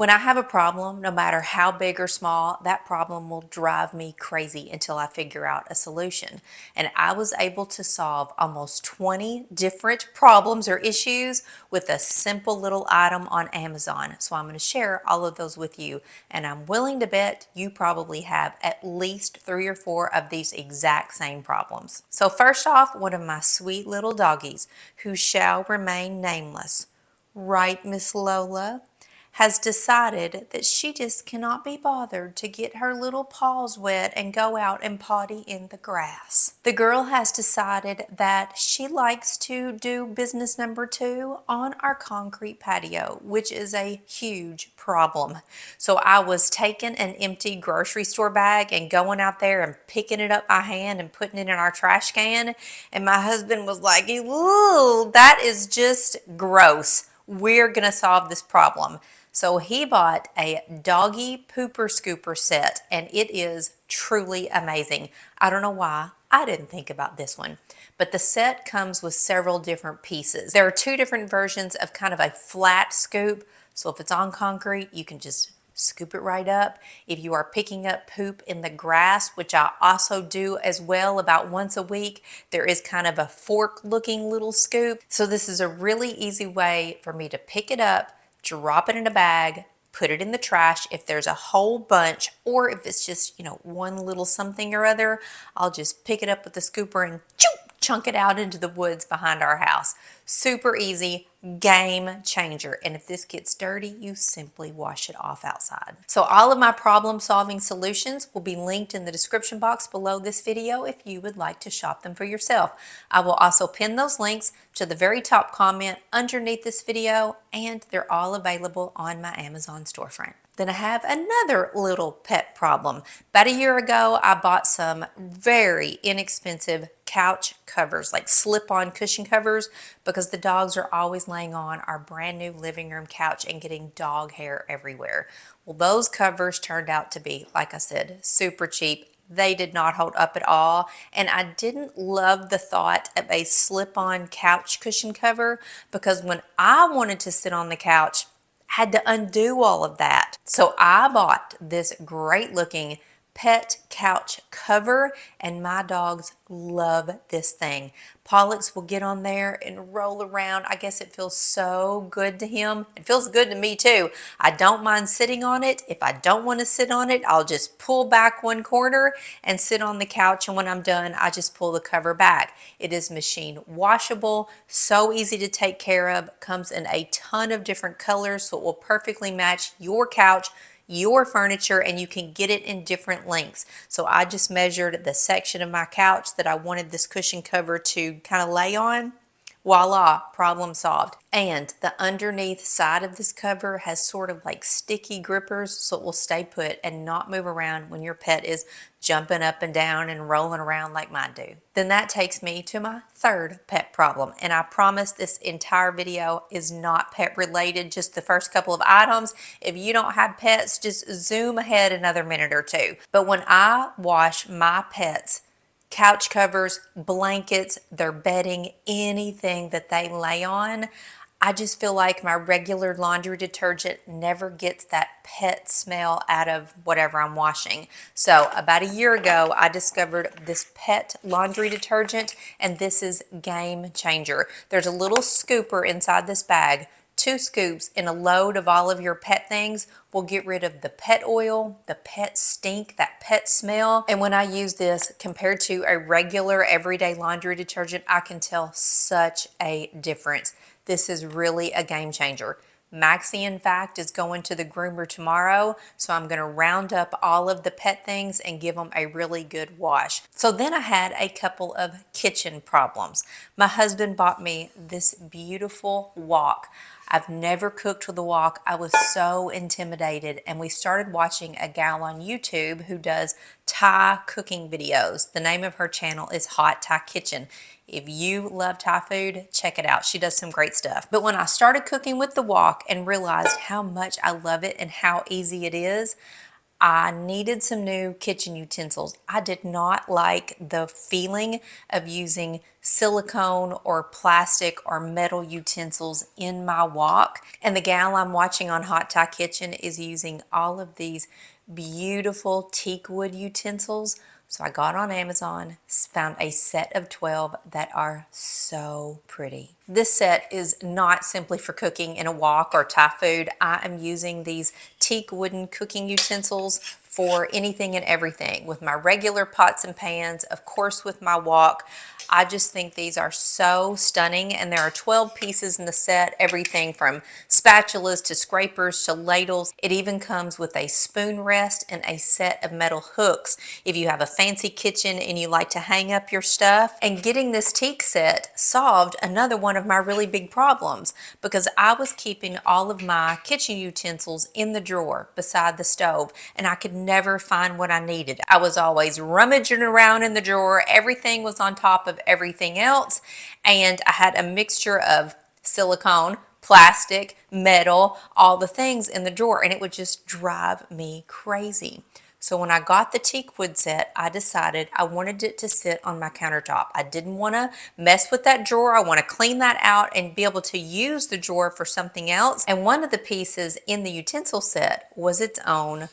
When I have a problem, no matter how big or small, that problem will drive me crazy until I figure out a solution. And I was able to solve almost 20 different problems or issues with a simple little item on Amazon. So I'm going to share all of those with you. And I'm willing to bet you probably have at least 3 or 4 of these exact same problems. So first off, one of my sweet little doggies, who shall remain nameless, right, Miss Lola, has decided that she just cannot be bothered to get her little paws wet and go out and potty in the grass. The girl has decided that she likes to do business number 2 on our concrete patio, which is a huge problem. So I was taking an empty grocery store bag and going out there and picking it up by hand and putting it in our trash can, and my husband was like, "Ooh, that is just gross. We're gonna solve this problem." So he bought a doggy pooper scooper set, and it is truly amazing. I don't know why I didn't think about this one, but the set comes with several different pieces. There are 2 different versions of kind of a flat scoop. So if it's on concrete, you can just scoop it right up. If you are picking up poop in the grass, which I also do as well about once a week, there is kind of a fork looking little scoop. So this is a really easy way for me to pick it up, drop it in a bag, put it in the trash. If there's a whole bunch, or if it's just, one little something or other, I'll just pick it up with the scooper and chunk it out into the woods behind our house. Super easy, game changer. And if this gets dirty, you simply wash it off outside. So all of my problem solving solutions will be linked in the description box below this video if you would like to shop them for yourself. I will also pin those links to the very top comment underneath this video, and they're all available on my Amazon storefront. Then I have another little pet problem. About a year ago, I bought some very inexpensive couch covers, like slip-on cushion covers, because the dogs are always laying on our brand new living room couch and getting dog hair everywhere. Well, those covers turned out to be, like I said, super cheap. They did not hold up at all, and I didn't love the thought of a slip-on couch cushion cover, because when I wanted to sit on the couch, I had to undo all of that. So I bought this great looking pet couch cover, and my dogs love this thing. Pollux will get on there and roll around. I guess it feels so good to him. It feels good to me too. I don't mind sitting on it. If I don't want to sit on it, I'll just pull back one corner and sit on the couch, and when I'm done, I just pull the cover back. It is machine washable, so easy to take care of, comes in a ton of different colors, so it will perfectly match your couch, your furniture, and you can get it in different lengths. So I just measured the section of my couch that I wanted this cushion cover to kind of lay on. Voila, problem solved. And the underneath side of this cover has sort of like sticky grippers, so it will stay put and not move around when your pet is jumping up and down and rolling around like mine do. Then that takes me to my third pet problem. And I promise this entire video is not pet related, just the first couple of items. If you don't have pets, just zoom ahead another minute or 2. But when I wash my pets' couch covers, blankets, their bedding, anything that they lay on, I just feel like my regular laundry detergent never gets that pet smell out of whatever I'm washing. So about a year ago, I discovered this pet laundry detergent, and this is game changer. There's a little scooper inside this bag. 2 scoops in a load of all of your pet things will get rid of the pet oil, the pet stink, that pet smell. And when I use this compared to a regular everyday laundry detergent, I can tell such a difference. This is really a game changer. Maxie, in fact, is going to the groomer tomorrow, so I'm going to round up all of the pet things and give them a really good wash. So then I had a couple of kitchen problems. My husband bought me this beautiful wok. I've never cooked with a wok. I was so intimidated, and we started watching a gal on YouTube who does Thai cooking videos. The name of her channel is Hot Thai Kitchen. If you love Thai food, check it out. She does some great stuff. But when I started cooking with the wok and realized how much I love it and how easy it is, I needed some new kitchen utensils. I did not like the feeling of using silicone or plastic or metal utensils in my wok. And the gal I'm watching on Hot Tie Kitchen is using all of these beautiful teakwood utensils. So I got on Amazon, found a set of 12 that are so pretty. This set is not simply for cooking in a wok or Thai food. I am using these teak wooden cooking utensils for anything and everything, with my regular pots and pans, of course with my wok. I just think these are so stunning, and there are 12 pieces in the set, everything from spatulas to scrapers to ladles. It even comes with a spoon rest and a set of metal hooks if you have a fancy kitchen and you like to hang up your stuff. And getting this teak set solved another one of my really big problems, because I was keeping all of my kitchen utensils in the drawer beside the stove, and I could never find what I needed. I was always rummaging around in the drawer. Everything was on top of everything else, and I had a mixture of silicone, plastic, metal, all the things in the drawer, and it would just drive me crazy. So when I got the teakwood set, I decided I wanted it to sit on my countertop. I didn't want to mess with that drawer. I want to clean that out and be able to use the drawer for something else. And one of the pieces in the utensil set was its own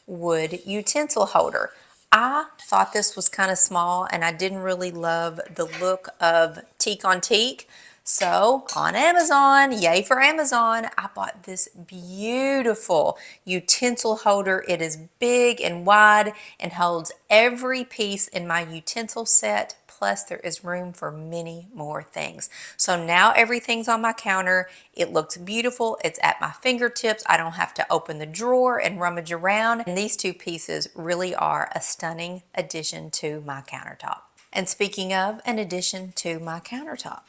wood utensil holder. I thought this was kind of small, and I didn't really love the look of teak on teak. So on Amazon, yay for Amazon, I bought this beautiful utensil holder. It is big and wide and holds every piece in my utensil set. Plus there is room for many more things. So now everything's on my counter. It looks beautiful. It's at my fingertips. I don't have to open the drawer and rummage around. And these two pieces really are a stunning addition to my countertop. And speaking of an addition to my countertop,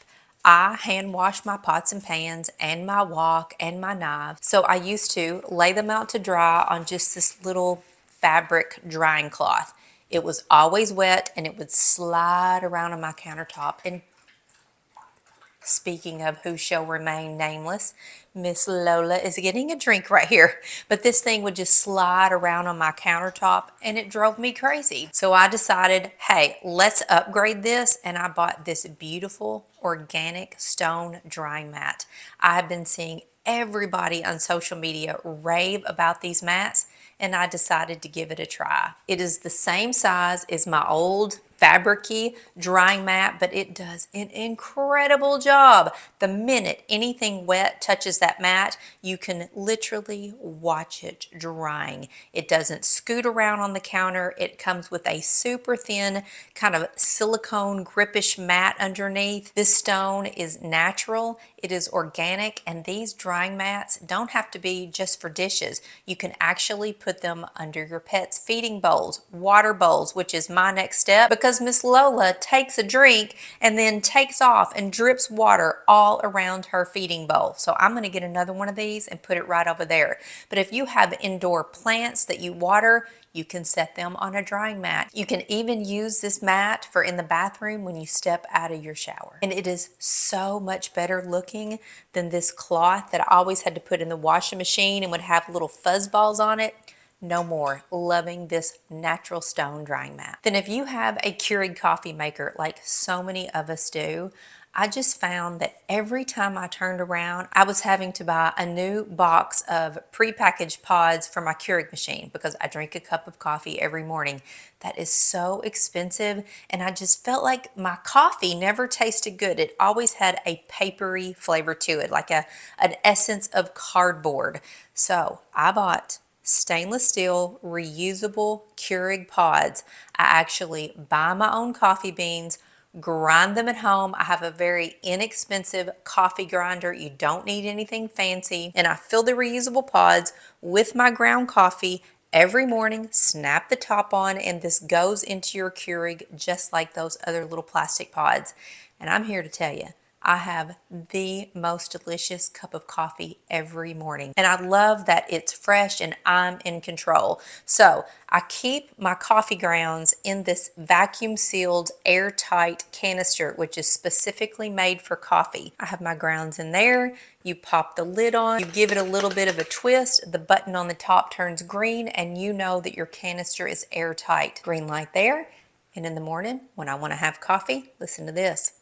I hand wash my pots and pans and my wok and my knives. So I used to lay them out to dry on just this little fabric drying cloth. It was always wet, and it would slide around on my countertop. And speaking of who shall remain nameless, Miss Lola is getting a drink right here. But this thing would just slide around on my countertop, and it drove me crazy. So I decided, hey, let's upgrade this, and I bought this beautiful organic stone drying mat. I have been seeing everybody on social media rave about these mats, and I decided to give it a try. It is the same size as my old fabricy drying mat, but it does an incredible job. The minute anything wet touches that mat, you can literally watch it drying. It doesn't scoot around on the counter. It comes with a super thin kind of silicone grippish mat underneath. This stone is natural, it is organic, and these drying mats don't have to be just for dishes. You can actually put them under your pet's feeding bowls, water bowls, which is my next step, because Miss Lola takes a drink and then takes off and drips water all around her feeding bowl. So I'm going to get another one of these and put it right over there. But if you have indoor plants that you water, you can set them on a drying mat. You can even use this mat for in the bathroom when you step out of your shower. And it is so much better looking than this cloth that I always had to put in the washing machine and would have little fuzz balls on it. No more. Loving this natural stone drying mat. Then if you have a Keurig coffee maker like so many of us do, I just found that every time I turned around, I was having to buy a new box of prepackaged pods for my Keurig machine because I drink a cup of coffee every morning. That is so expensive, and I just felt like my coffee never tasted good. It always had a papery flavor to it, like an essence of cardboard. So I bought stainless steel reusable Keurig pods. I actually buy my own coffee beans, grind them at home. I have a very inexpensive coffee grinder. You don't need anything fancy. And I fill the reusable pods with my ground coffee every morning, snap the top on, and this goes into your Keurig just like those other little plastic pods. And I'm here to tell you, I have the most delicious cup of coffee every morning. And I love that it's fresh and I'm in control. So I keep my coffee grounds in this vacuum sealed airtight canister, which is specifically made for coffee. I have my grounds in there. You pop the lid on, you give it a little bit of a twist, the button on the top turns green, and you know that your canister is airtight. Green light there. And in the morning, when I want to have coffee, listen to this.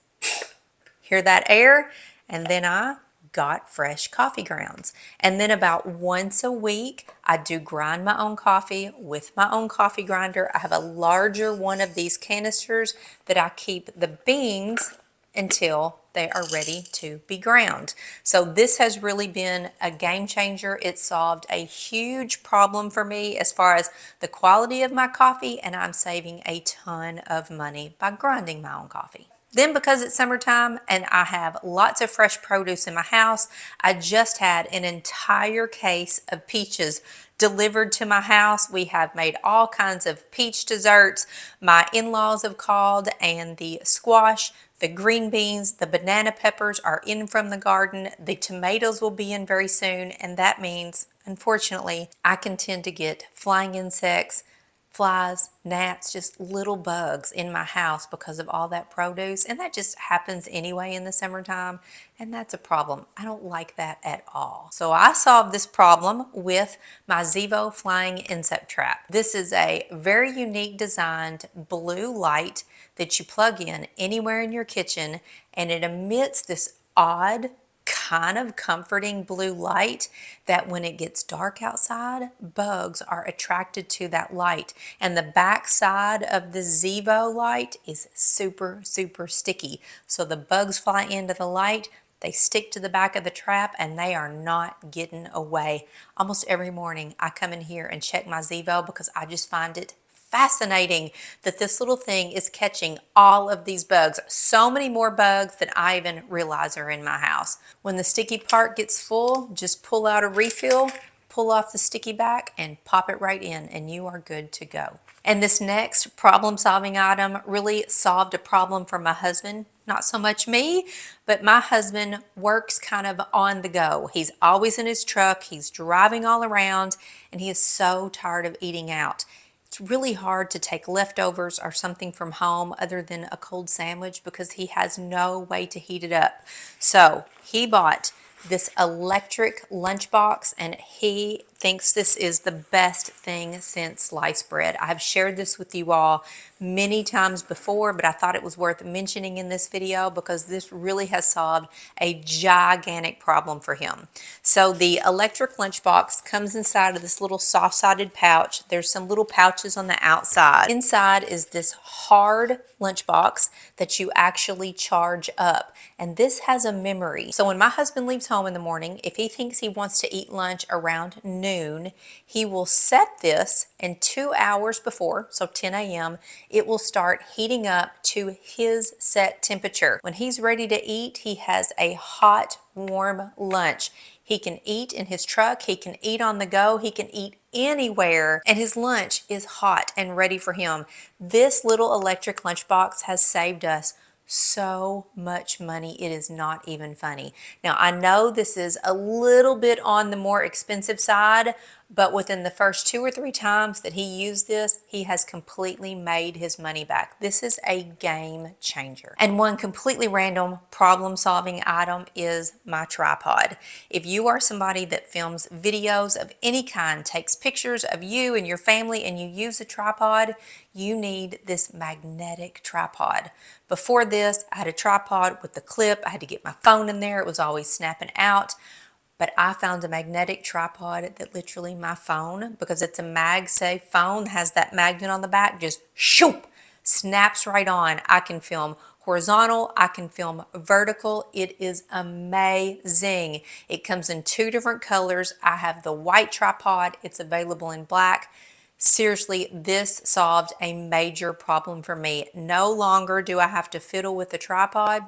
Hear that air? And then I got fresh coffee grounds. And then about once a week, I do grind my own coffee with my own coffee grinder. I have a larger one of these canisters that I keep the beans until they are ready to be ground. So this has really been a game changer. It solved a huge problem for me as far as the quality of my coffee, and I'm saving a ton of money by grinding my own coffee. Then because it's summertime and I have lots of fresh produce in my house, I just had an entire case of peaches delivered to my house. We have made all kinds of peach desserts. My in-laws have called, and the squash, the green beans, the banana peppers are in from the garden. The tomatoes will be in very soon, and that means, unfortunately, I can tend to get flying insects, flies, gnats, just little bugs in my house because of all that produce. And that just happens anyway in the summertime. And that's a problem. I don't like that at all. So I solved this problem with my Zebo flying insect trap. This is a very unique designed blue light that you plug in anywhere in your kitchen, and it emits this odd, kind of comforting blue light that when it gets dark outside, bugs are attracted to that light. And the back side of the Zebo light is super, super sticky. So the bugs fly into the light, they stick to the back of the trap, and they are not getting away. Almost every morning I come in here and check my Zebo because I just find it fascinating that this little thing is catching all of these bugs. So many more bugs than I even realize are in my house. When the sticky part gets full, just pull out a refill, pull off the sticky back, and pop it right in, and you are good to go. And this next problem-solving item really solved a problem for my husband. Not so much me, but my husband works kind of on the go. He's always in his truck, he's driving all around, and he is so tired of eating out. It's really hard to take leftovers or something from home other than a cold sandwich because he has no way to heat it up. So he bought this electric lunchbox, and he thinks this is the best thing since sliced bread. I've shared this with you all many times before, but I thought it was worth mentioning in this video because this really has solved a gigantic problem for him. So the electric lunchbox comes inside of this little soft-sided pouch. There's some little pouches on the outside. Inside is this hard lunchbox that you actually charge up, and this has a memory. So when my husband leaves home in the morning, if he thinks he wants to eat lunch around noon, he will set this, and 2 hours before, so 10 a.m., it will start heating up to his set temperature. When he's ready to eat, he has a hot, warm lunch. He can eat in his truck, he can eat on the go, he can eat anywhere, and his lunch is hot and ready for him. This little electric lunchbox has saved us so much money, it is not even funny. Now, I know this is a little bit on the more expensive side, but within the first 2 or 3 times that he used this, he has completely made his money back. This is a game changer. And one completely random problem-solving item is my tripod. If you are somebody that films videos of any kind, takes pictures of you and your family, and you use a tripod, you need this magnetic tripod. Before this, I had a tripod with the clip. I had to get my phone in there. It was always snapping out. But I found a magnetic tripod that literally my phone, because it's a MagSafe phone, has that magnet on the back, just shoop, snaps right on. I can film horizontal, I can film vertical. It is amazing. It comes in 2 different colors. I have the white tripod. It's available in black. Seriously, this solved a major problem for me. No longer do I have to fiddle with the tripod.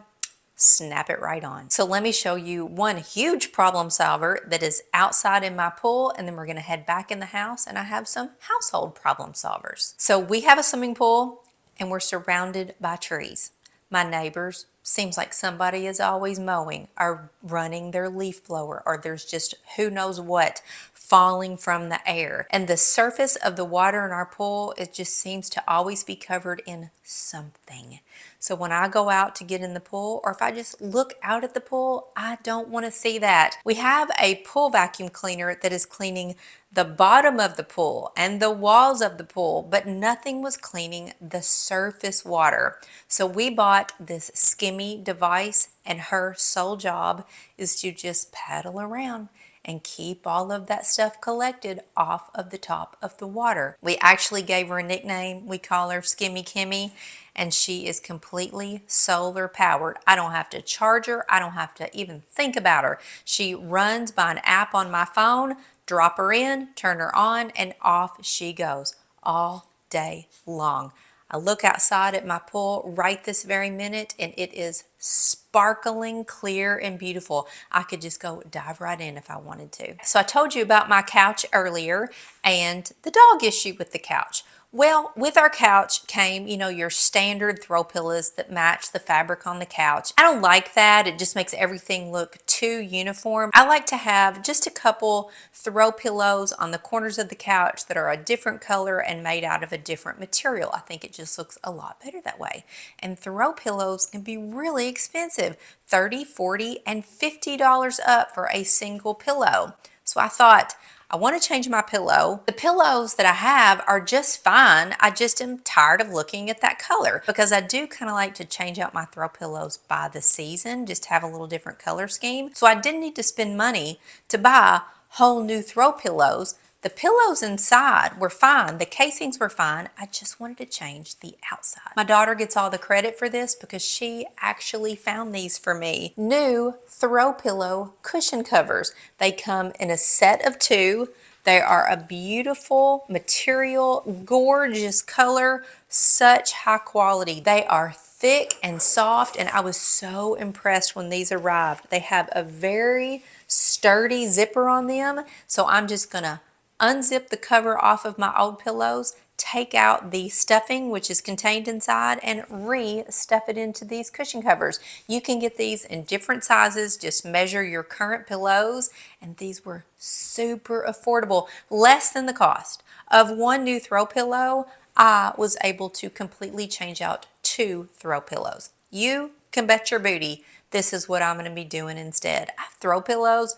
Snap it right on. So let me show you one huge problem solver that is outside in my pool, and then we're gonna head back in the house, and I have some household problem solvers. So we have a swimming pool, and we're surrounded by trees. My neighbors seems like somebody is always mowing or running their leaf blower, or there's just who knows what falling from the air. And the surface of the water in our pool, it just seems to always be covered in something. So when I go out to get in the pool, or if I just look out at the pool, I don't want to see that. We have a pool vacuum cleaner that is cleaning the bottom of the pool and the walls of the pool, but nothing was cleaning the surface water. So we bought this Skimmy device, and her sole job is to just paddle around and keep all of that stuff collected off of the top of the water. We actually gave her a nickname. We call her Skimmy Kimmy, and she is completely solar powered. I don't have to charge her. I don't have to even think about her. She runs by an app on my phone. Drop her in, turn her on, and off she goes all day long. I look outside at my pool right this very minute, and it is sparkling clear and beautiful. I could just go dive right in if I wanted to. So I told you about my couch earlier and the dog issue with the couch. Well, with our couch came, your standard throw pillows that match the fabric on the couch. I don't like that. It just makes everything look too uniform. I like to have just a couple throw pillows on the corners of the couch that are a different color and made out of a different material. I think it just looks a lot better that way. And throw pillows can be really expensive, $30, $40, and $50 up for a single pillow. So I thought, I want to change my pillow. The pillows that I have are just fine. I just am tired of looking at that color, because I do kind of like to change out my throw pillows by the season, just to have a little different color scheme. So I didn't need to spend money to buy whole new throw pillows. The pillows inside were fine. The casings were fine. I just wanted to change the outside. My daughter gets all the credit for this because she actually found these for me. New throw pillow cushion covers. They come in a set of 2. They are a beautiful material, gorgeous color, such high quality. They are thick and soft, and I was so impressed when these arrived. They have a very sturdy zipper on them, so I'm just gonna unzip the cover off of my old pillows, take out the stuffing which is contained inside, and re-stuff it into these cushion covers. You can get these in different sizes. Just measure your current pillows, and these were super affordable, less than the cost of one new throw pillow. I was able to completely change out 2 throw pillows. You can bet your booty this is what I'm going to be doing instead. I have throw pillows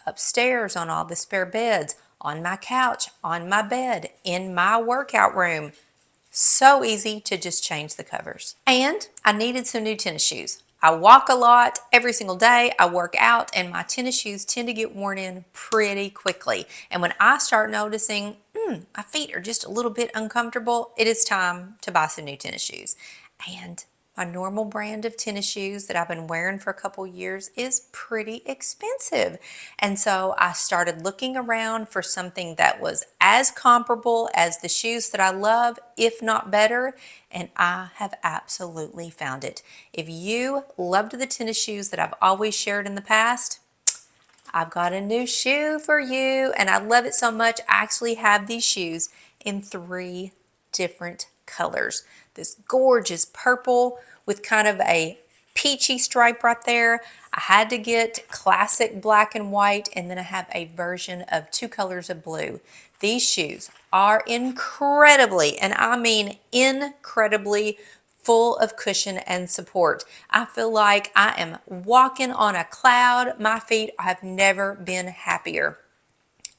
upstairs on all the spare beds, on my couch, on my bed, in my workout room. So easy to just change the covers. And I needed some new tennis shoes. I walk a lot every single day. I work out, and my tennis shoes tend to get worn in pretty quickly. And when I start noticing, my feet are just a little bit uncomfortable, it is time to buy some new tennis shoes. And my normal brand of tennis shoes that I've been wearing for a couple years is pretty expensive. And so I started looking around for something that was as comparable as the shoes that I love, if not better, and I have absolutely found it. If you loved the tennis shoes that I've always shared in the past, I've got a new shoe for you, and I love it so much. I actually have these shoes in 3 different colors. This gorgeous purple with kind of a peachy stripe right there. I had to get classic black and white, and then I have a version of 2 colors of blue. These shoes are incredibly, and I mean incredibly, full of cushion and support. I feel like I am walking on a cloud. My feet have never been happier.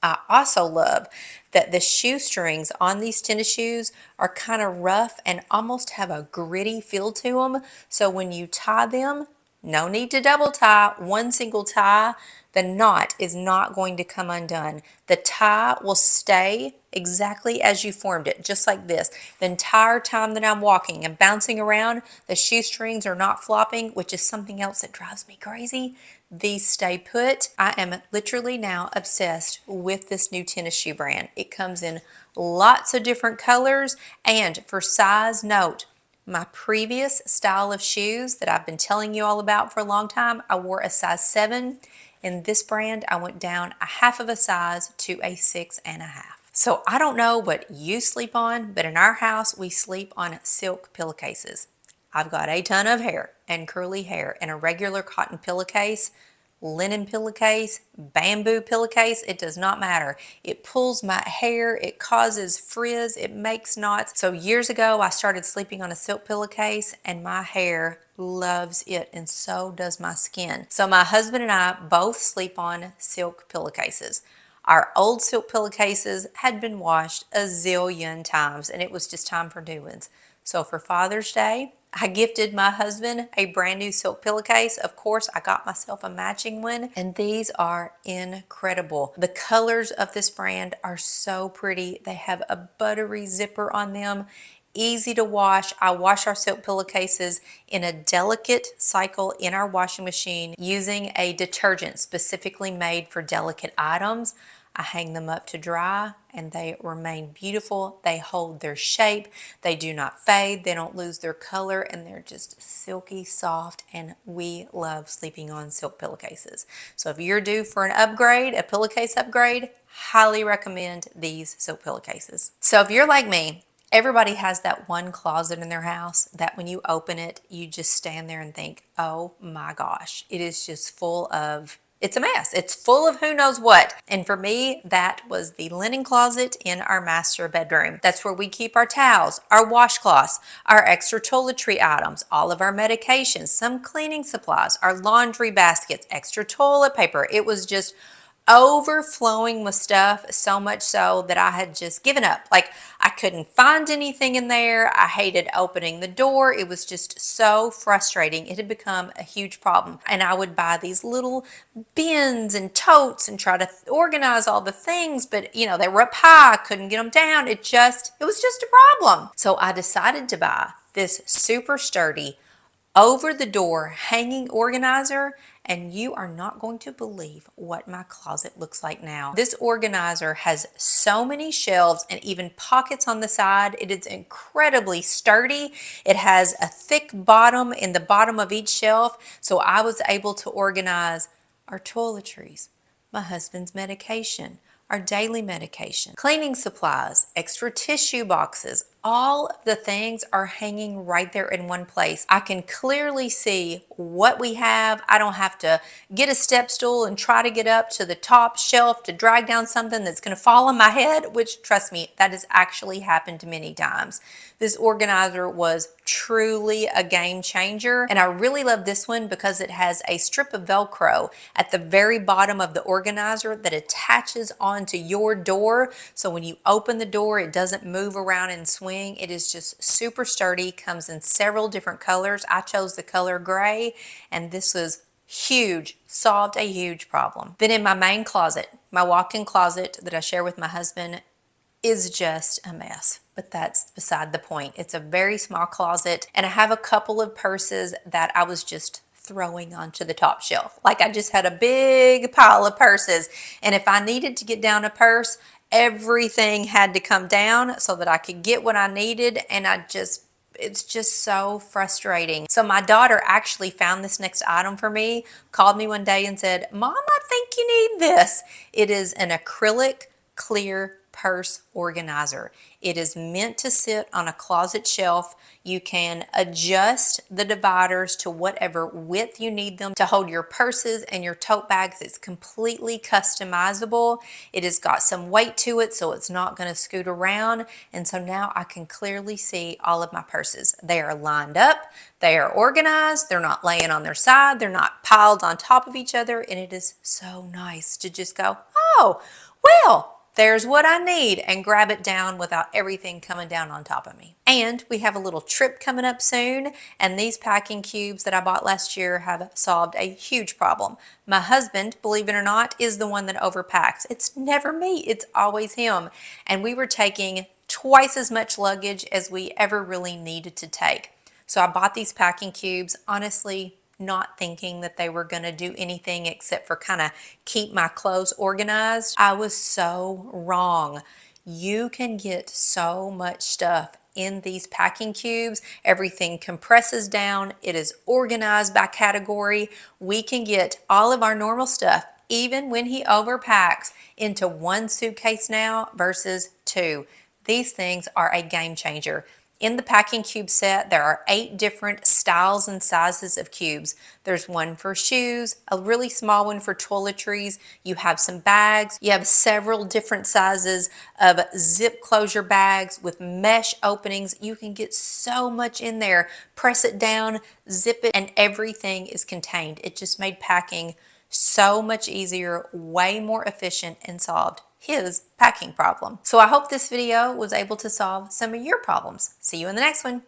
I also love that the shoestrings on these tennis shoes are kind of rough and almost have a gritty feel to them. So when you tie them, no need to double tie, one single tie, the knot is not going to come undone. The tie will stay exactly as you formed it, just like this. The entire time that I'm walking and bouncing around, the shoestrings are not flopping, which is something else that drives me crazy. These stay put. I am literally now obsessed with this new tennis shoe brand. It comes in lots of different colors, and for size, note, my previous style of shoes that I've been telling you all about for a long time, I wore a size 7. In this brand, I went down a half of a size to a 6.5. So I don't know what you sleep on, but in our house, we sleep on silk pillowcases. I've got a ton of hair and curly hair and a regular cotton pillowcase, linen pillowcase, bamboo pillowcase, it does not matter. It pulls my hair, it causes frizz, it makes knots. So years ago, I started sleeping on a silk pillowcase and my hair loves it, and so does my skin. So my husband and I both sleep on silk pillowcases. Our old silk pillowcases had been washed a zillion times and it was just time for new ones. So for Father's Day, I gifted my husband a brand new silk pillowcase. Of course, I got myself a matching one, and these are incredible. The colors of this brand are so pretty. They have a buttery zipper on them, easy to wash. I wash our silk pillowcases in a delicate cycle in our washing machine using a detergent specifically made for delicate items. I hang them up to dry and they remain beautiful. They hold their shape. They do not fade. They don't lose their color, and they're just silky soft, and we love sleeping on silk pillowcases. So if you're due for an upgrade, a pillowcase upgrade, highly recommend these silk pillowcases. So if you're like me, everybody has that one closet in their house that when you open it, you just stand there and think, oh my gosh, it is just full of, it's a mess. It's full of who knows what. And for me, that was the linen closet in our master bedroom. That's where we keep our towels, our washcloths, our extra toiletry items, all of our medications, some cleaning supplies, our laundry baskets, extra toilet paper. It was just overflowing with stuff, so much so that I had just given up. Like, I couldn't find anything in there. I hated opening the door. It was just so frustrating. It had become a huge problem. And I would buy these little bins and totes and try to organize all the things, but you know, they were up high. I couldn't get them down. It was just a problem. So I decided to buy this super sturdy over the door hanging organizer, and you are not going to believe what my closet looks like now. This organizer has so many shelves and even pockets on the side. It is incredibly sturdy. It has a thick bottom in the bottom of each shelf, so I was able to organize our toiletries, my husband's medication, our daily medication, cleaning supplies, extra tissue boxes, all of the things are hanging right there in one place. I can clearly see what we have. I don't have to get a step stool and try to get up to the top shelf to drag down something that's going to fall on my head, which, trust me, that has actually happened many times. This organizer was truly a game changer, and I really love this one because it has a strip of Velcro at the very bottom of the organizer that attaches onto your door, so when you open the door, it doesn't move around and swing. It is just super sturdy, comes in several different colors. I chose the color gray, and this was huge, solved a huge problem. Then in my main closet, my walk-in closet that I share with my husband is just a mess, but that's beside the point. It's a very small closet, and I have a couple of purses that I was just throwing onto the top shelf. Like, I just had a big pile of purses, and if I needed to get down a purse, everything had to come down so that I could get what I needed, and it's just so frustrating. So my daughter actually found this next item for me, called me one day and said, "Mom, I think you need this." It is an acrylic clear purse organizer. It is meant to sit on a closet shelf. You can adjust the dividers to whatever width you need them to hold your purses and your tote bags. It's completely customizable. It has got some weight to it, so it's not going to scoot around. And so now I can clearly see all of my purses. They are lined up, they are organized, they're not laying on their side, they're not piled on top of each other, and it is so nice to just go, oh, well, there's what I need, and grab it down without everything coming down on top of me. And we have a little trip coming up soon, and these packing cubes that I bought last year have solved a huge problem. My husband, believe it or not, is the one that overpacks. It's never me, it's always him. And we were taking twice as much luggage as we ever really needed to take. So I bought these packing cubes, honestly, not thinking that they were going to do anything except for kind of keep my clothes organized. I was so wrong. You can get so much stuff in these packing cubes. Everything compresses down. It is organized by category. We can get all of our normal stuff, even when he overpacks, into one suitcase now versus two. These things are a game changer. In the packing cube set, there are 8 different styles and sizes of cubes. There's one for shoes, a really small one for toiletries. You have some bags. You have several different sizes of zip closure bags with mesh openings. You can get so much in there. Press it down, zip it, and everything is contained. It just made packing so much easier, way more efficient, and solved his packing problem. So I hope this video was able to solve some of your problems. See you in the next one.